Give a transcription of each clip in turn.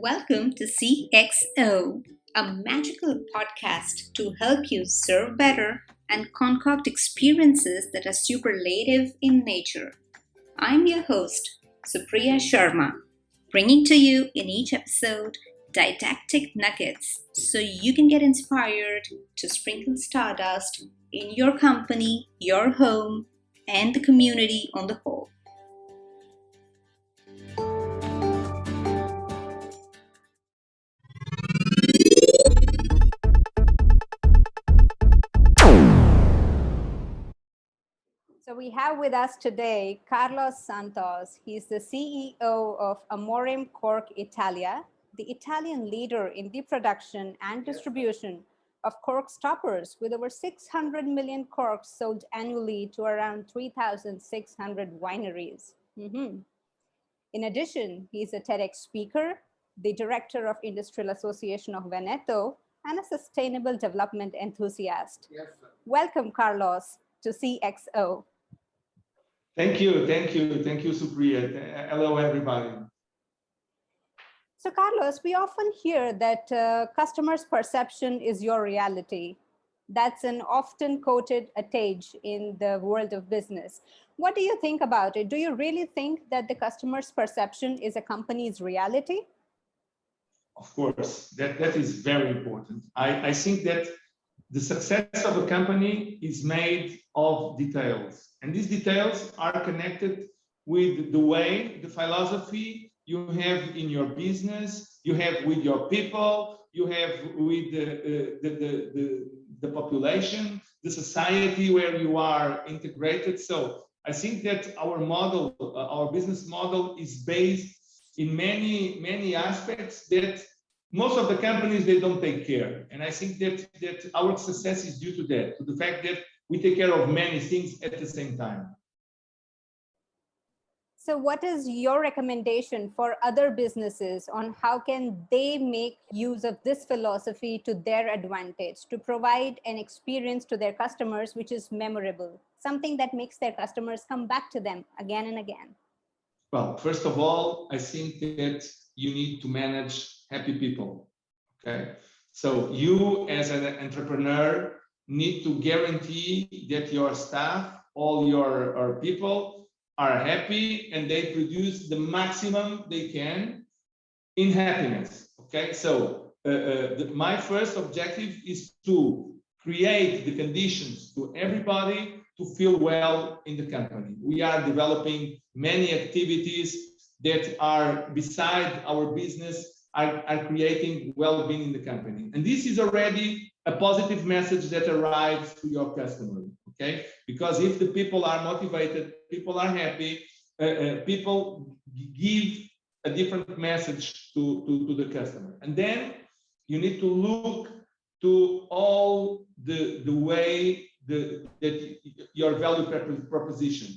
Welcome to CXO, a magical podcast to help you serve better and concoct experiences that are superlative in nature. I'm your host, Supriya Sharma, bringing to you in each episode didactic nuggets so you can get inspired to sprinkle stardust in your company, your home, and the community on the whole. So we have with us today Carlos Santos. He's the CEO of Amorim Cork Italia, the Italian leader in the production and distribution of cork stoppers with over 600 million corks sold annually to around 3,600 wineries. In addition, he's a Tedx speaker, the director of Industrial Association of Veneto, and a sustainable development enthusiast. Yes, sir. Welcome, Carlos, to CXO. Thank you, Supriya. Hello, everybody. So, Carlos, we often hear that customers' perception is your reality. That's an often quoted adage in the world of business. What do you think about it? Do you really think that the customer's perception is a company's reality? Of course, that is very important. I think that the success of a company is made of details. And these details are connected with the way, the philosophy you have in your business, you have with your people, you have with the population, the society where you are integrated. So I think that our model, our business model is based in many aspects that most of the companies, they don't take care. And I think that our success is due to that, to the fact that we take care of many things at the same time. So what is your recommendation for other businesses on how can they make use of this philosophy to their advantage, to provide an experience to their customers which is memorable, something that makes their customers come back to them again and again? Well, first of all, I think that you need to manage happy people, okay? So you as an entrepreneur need to guarantee that your staff, all your people are happy and they produce the maximum they can in happiness, okay? So my first objective is to create the conditions to everybody to feel well in the company. We are developing many activities that are beside our business, are creating well-being in the company. And this is already a positive message that arrives to your customer, okay? Because if the people are motivated, people are happy, people give a different message to the customer. And then you need to look to all the way that your value proposition,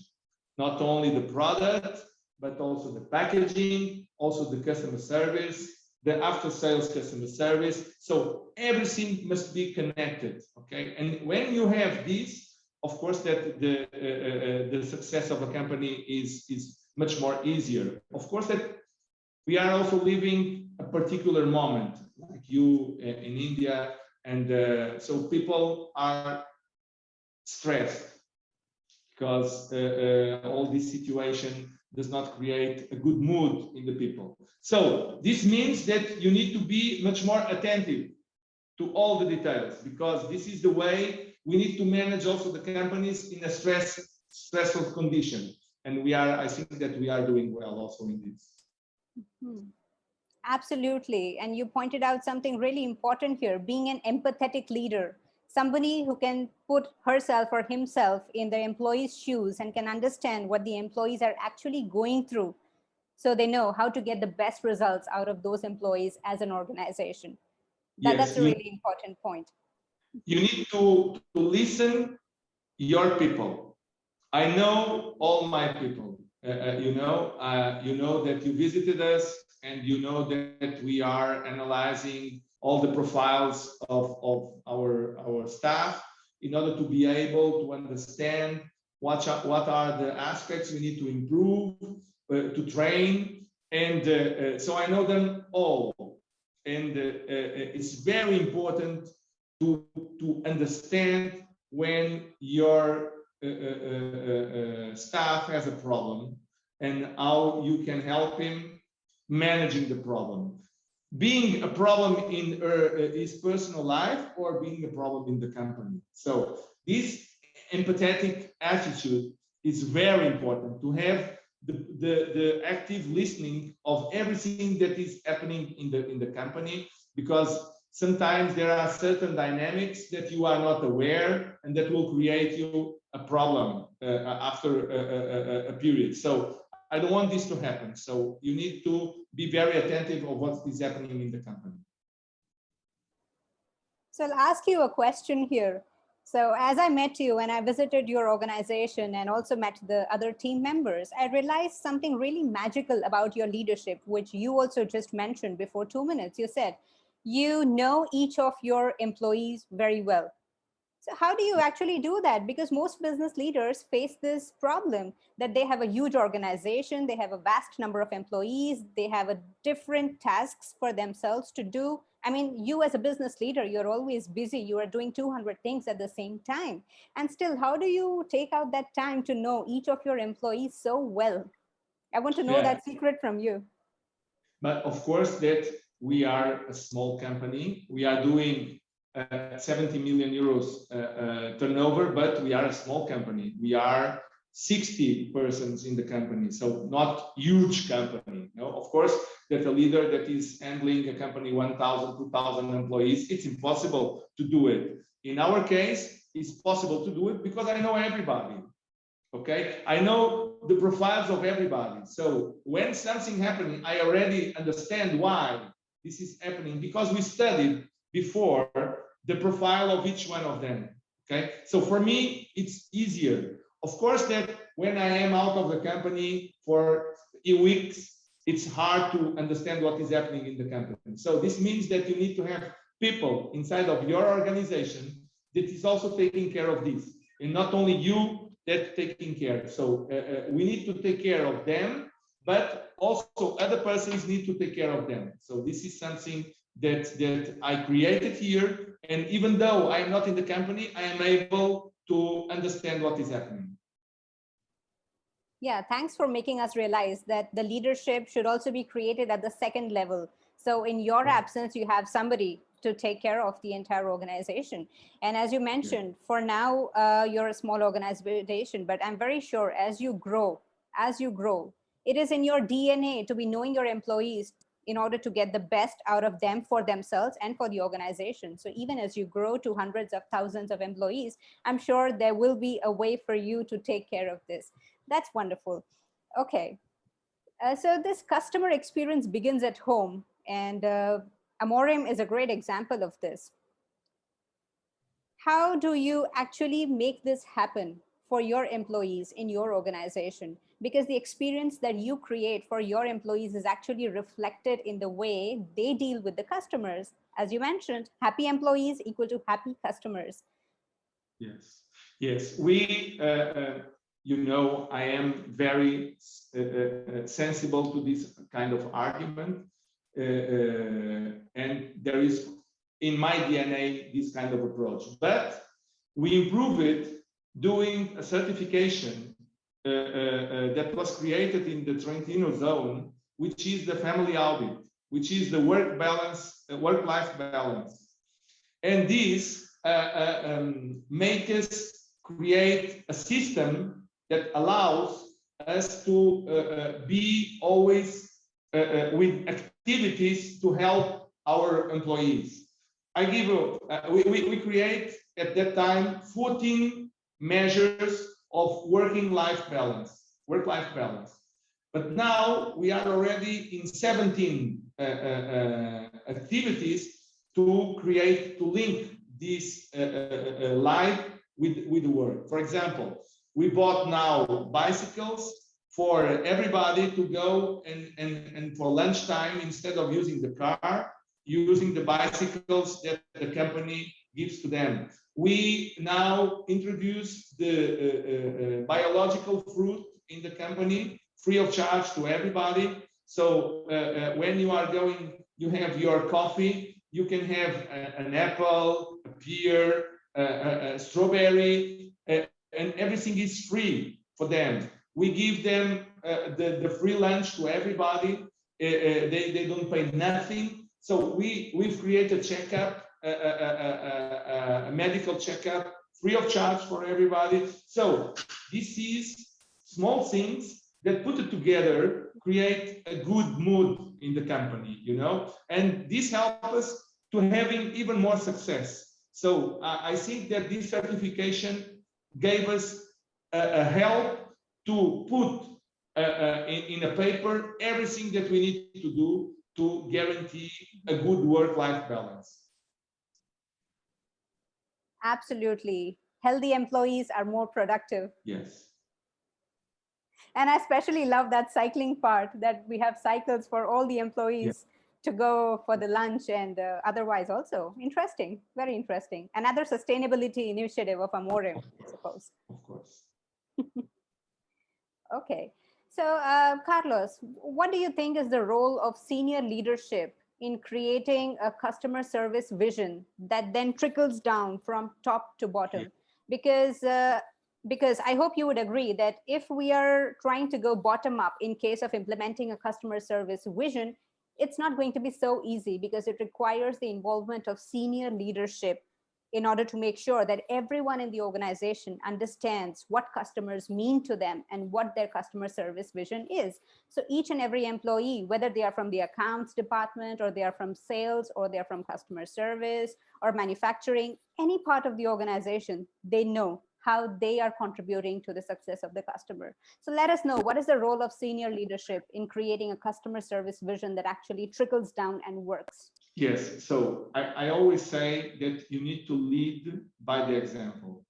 not only the product, but also the packaging, also the customer service, the after-sales customer service. So everything must be connected, okay? And when you have this, of course, that the success of a company is much more easier. Of course, that we are also living a particular moment, like you in India, and so people are stressed because all this situation does not create a good mood in the people. So this means that you need to be much more attentive to all the details, because this is the way we need to manage also the companies in a stressful condition. And I think that we are doing well also in this. Mm-hmm. Absolutely. And you pointed out something really important here, being an empathetic leader. Somebody who can put herself or himself in the employee's shoes and can understand what the employees are actually going through, so they know how to get the best results out of those employees as an organization. That's a really important point. You need to listen your people. I know all my people. You know that you visited us, and you know that we are analyzing all the profiles of our staff in order to be able to understand what are the aspects we need to improve, to train. And so I know them all. it's very important to understand when your staff has a problem and how you can help him managing the problem. Being a problem in his personal life or being a problem in the company. So this empathetic attitude is very important, to have the active listening of everything that is happening in the company, because sometimes there are certain dynamics that you are not aware and that will create you a problem after a period. So I don't want this to happen. So you need to be very attentive of what is happening in the company. So I'll ask you a question here. So as I met you and I visited your organization and also met the other team members, I realized something really magical about your leadership, which you also just mentioned before 2 minutes. You said, you know each of your employees very well. So how do you actually do that? Because most business leaders face this problem that they have a huge organization, they have a vast number of employees, they have a different tasks for themselves to do. I mean, you as a business leader, you're always busy. You are doing 200 things at the same time. And still, how do you take out that time to know each of your employees so well? I want to know that secret from you. But of course, that we are a small company. We are doing 70 million euros turnover, but we are a small company. We are 60 persons in the company, so not huge company. No, of course, that a leader that is handling a company 1,000, 2,000 employees, it's impossible to do it. In our case, it's possible to do it because I know everybody. Okay, I know the profiles of everybody. So when something happening, I already understand why this is happening, because we studied before the profile of each one of them. Okay, so for me, it's easier. Of course, that when I am out of the company for weeks, it's hard to understand what is happening in the company. So this means that you need to have people inside of your organization that is also taking care of this, and not only you that taking care. So we need to take care of them, but also other persons need to take care of them. So this is something that I created here. And even though I'm not in the company, I am able to understand what is happening. Yeah, thanks for making us realize that the leadership should also be created at the second level. So in your absence, you have somebody to take care of the entire organization. And as you mentioned, for now, you're a small organization, but I'm very sure as you grow, it is in your DNA to be knowing your employees in order to get the best out of them for themselves and for the organization. So even as you grow to hundreds of thousands of employees, I'm sure there will be a way for you to take care of this. That's wonderful. Okay. So this customer experience begins at home, and Amorim is a great example of this. How do you actually make this happen for your employees in your organization? Because the experience that you create for your employees is actually reflected in the way they deal with the customers. As you mentioned, happy employees equal to happy customers. Yes, yes. We, you know, I am very sensible to this kind of argument. And there is in my DNA this kind of approach, but we improve it doing a certification that was created in the Trentino zone, which is the family audit, which is the work-life balance. And this make us create a system that allows us to be always with activities to help our employees. I give you, we create at that time 14 measures of work-life balance. But now we are already in 17 activities to link this life with the work. For example, we bought now bicycles for everybody to go and for lunchtime, instead of using the car, using the bicycles that the company gives to them. We now introduce the biological fruit in the company free of charge to everybody. So when you are going, you have your coffee, you can have an apple, a pear, a strawberry, and everything is free for them. We give them the free lunch to everybody. They don't pay nothing. So we've created a checkup, a medical checkup, free of charge for everybody. So this is small things that put it together, create a good mood in the company, you know, and this helps us to having even more success. So I think that this certification gave us a help to put in a paper everything that we need to do to guarantee a good work-life balance. Absolutely. Healthy employees are more productive. Yes. And I especially love that cycling part, that we have cycles for all the employees to go for the lunch and otherwise also. Interesting, very interesting. Another sustainability initiative of Amorim, I suppose. Of course. Okay. So, Carlos, what do you think is the role of senior leadership in creating a customer service vision that then trickles down from top to bottom? Because I hope you would agree that if we are trying to go bottom up in case of implementing a customer service vision, it's not going to be so easy because it requires the involvement of senior leadership in order to make sure that everyone in the organization understands what customers mean to them and what their customer service vision is. So each and every employee, whether they are from the accounts department or they are from sales or they're from customer service or manufacturing, any part of the organization, they know how they are contributing to the success of the customer. So let us know, what is the role of senior leadership in creating a customer service vision that actually trickles down and works? Yes, so I always say that you need to lead by the example,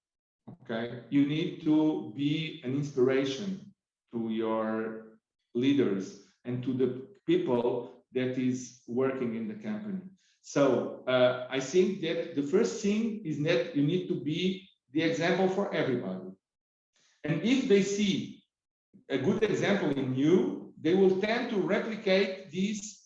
okay? You need to be an inspiration to your leaders and to the people that is working in the company. So I think that the first thing is that you need to be the example for everybody. And if they see a good example in you, they will tend to replicate this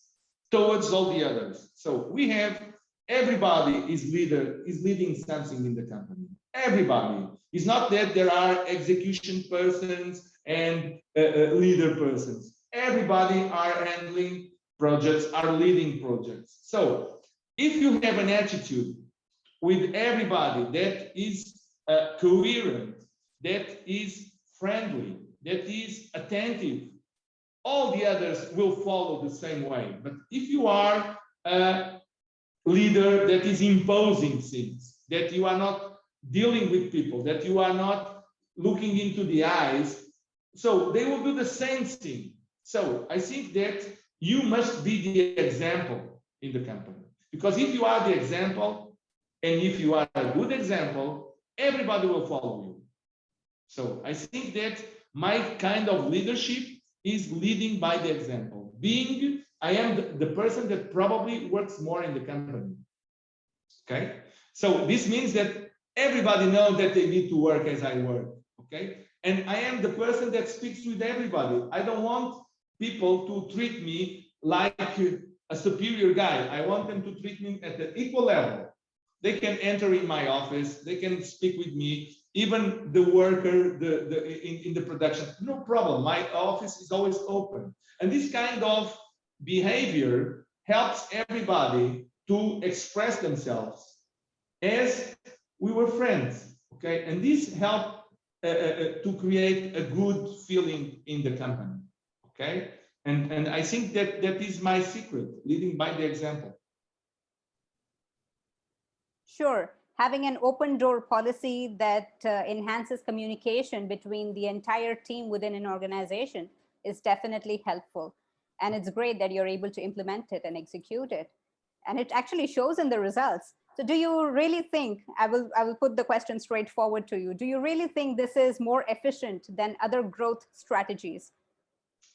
towards all the others. So we have everybody is leading something in the company. Everybody. It's not that there are execution persons and leader persons. Everybody are handling projects, are leading projects. So if you have an attitude with everybody that is coherent, that is friendly, that is attentive, all the others will follow the same way. But if you are a leader that is imposing things, that you are not dealing with people, that you are not looking into the eyes, so they will do the same thing. So I think that you must be the example in the company. Because if you are the example, and if you are a good example, everybody will follow you. So I think that my kind of leadership is leading by the example. I am the person that probably works more in the company. Okay? So this means that everybody knows that they need to work as I work. Okay? And I am the person that speaks with everybody. I don't want people to treat me like a superior guy. I want them to treat me at the equal level. They can enter in my office, they can speak with me, even the worker in the production, no problem. My office is always open. And this kind of behavior helps everybody to express themselves as we were friends, okay? And this helped to create a good feeling in the company, okay? And I think that is my secret, leading by the example. Sure. Having an open door policy that enhances communication between the entire team within an organization is definitely helpful. And it's great that you're able to implement it and execute it. And it actually shows in the results. So do you really think, I will put the question straight forward to you, do you really think this is more efficient than other growth strategies?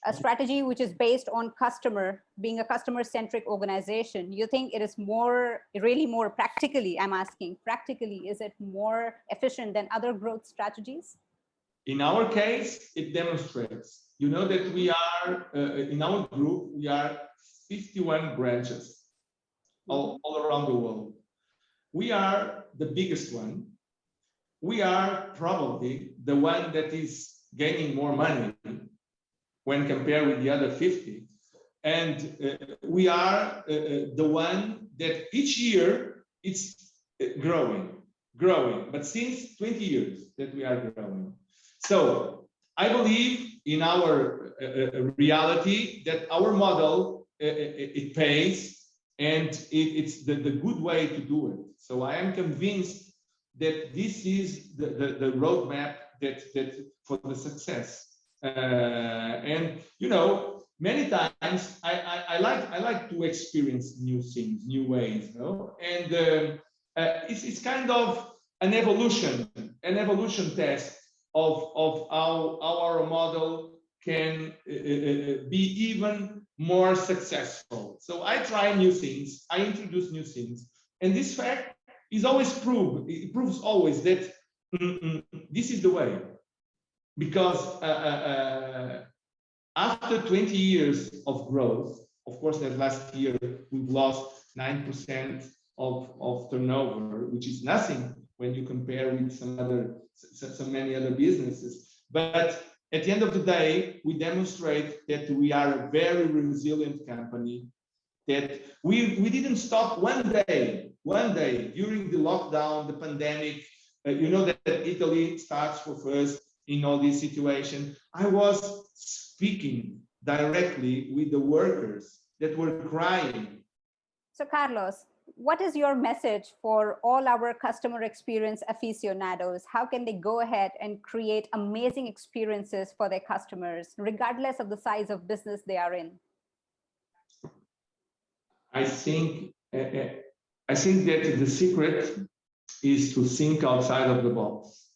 A strategy which is based on being a customer-centric organization, you think it is really more practically, I'm asking, practically, is it more efficient than other growth strategies? In our case, it demonstrates, you know, that we are, in our group, we are 51 branches. all around the world. We are the biggest one. We are probably the one that is gaining more money when compared with the other 50. And we are the one that each year it's growing. But since 20 years that we are growing. So I believe in our reality that our model, it pays, and it's the good way to do it. So I am convinced that this is the roadmap that for the success. And you know, many times I like to experience new things, new ways, you know, and it's kind of an evolution test of how our model can be even more successful. So I try new things, I introduce new things, and this fact is always proved. It proves always that this is the way, because after 20 years of growth, of course, that last year we've lost 9% of turnover, which is nothing when you compare with so many other businesses. But at the end of the day, we demonstrate that we are a very resilient company, that we didn't stop one day during the lockdown, the pandemic. You know that Italy starts for first in all this situation. I was speaking directly with the workers that were crying. So Carlos, what is your message for all our customer experience aficionados? How can they go ahead and create amazing experiences for their customers, regardless of the size of business they are in? I think that the secret is to think outside of the box,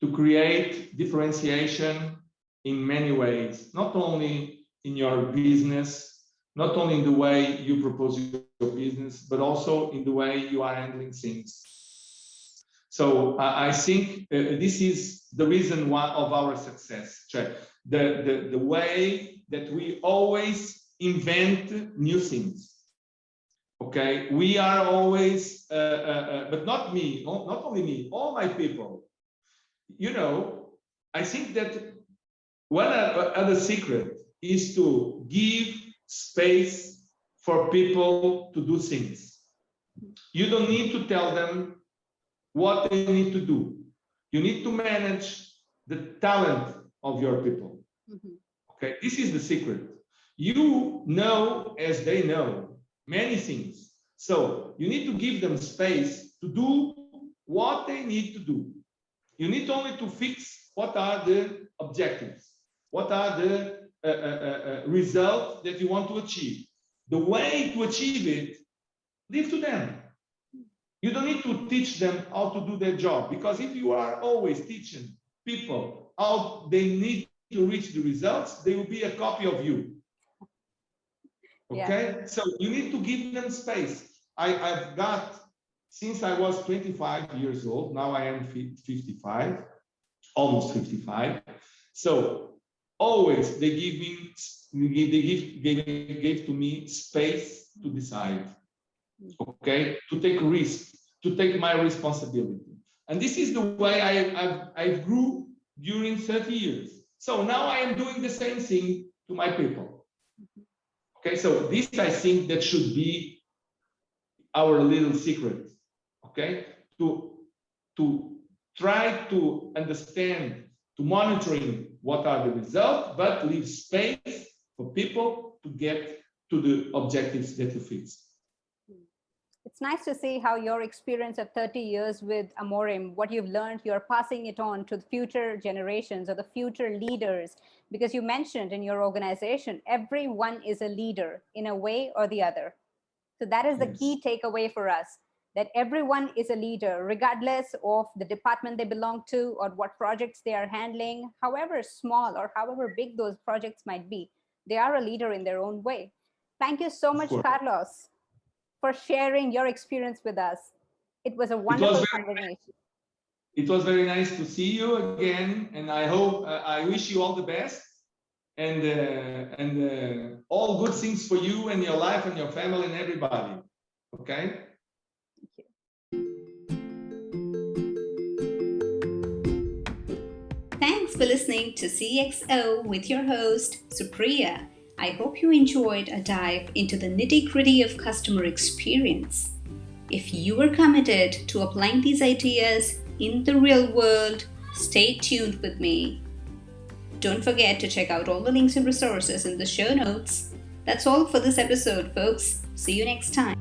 to create differentiation in many ways, not only in your business, not only in the way you propose your business, but also in the way you are handling things. So I think this is the reason why of our success. The way that we always invent new things. Okay, we are always, but not me, not only me, all my people. You know, I think that one other secret is to give space for people to do things. You don't need to tell them what they need to do. You need to manage the talent of your people. Okay, this is the secret. You know, as they know, many things. So you need to give them space to do what they need to do. You need only to fix what are the objectives, what are the results that you want to achieve. The way to achieve it, leave to them. You don't need to teach them how to do their job, because if you are always teaching people how they need to reach the results, they will be a copy of you. Okay, yeah. So you need to give them space. I've got, since I was 25 years old, now I am 55, almost 55. So always they gave to me space to decide, okay, to take risks, to take my responsibility. And this is the way I grew during 30 years. So now I am doing the same thing to my people. Okay, so this I think that should be our little secret, okay? To try to understand, to monitoring what are the results, but leave space for people to get to the objectives that you fix. It's nice to see how your experience of 30 years with Amorim, what you've learned, you're passing it on to the future generations or the future leaders, because you mentioned in your organization, everyone is a leader in a way or the other. So that is the key takeaway for us, that everyone is a leader, regardless of the department they belong to or what projects they are handling, however small or however big those projects might be, they are a leader in their own way. Thank you so much, Carlos, for sharing your experience with us. It was a wonderful conversation. It was very nice to see you again, and I hope, I wish you all the best. and all good things for you and your life and your family and everybody. Okay. Thanks for listening to CXO with your host, Supriya. I hope you enjoyed a dive into the nitty-gritty of customer experience. If you are committed to applying these ideas in the real world, stay tuned with me. Don't forget to check out all the links and resources in the show notes. That's all for this episode, folks. See you next time.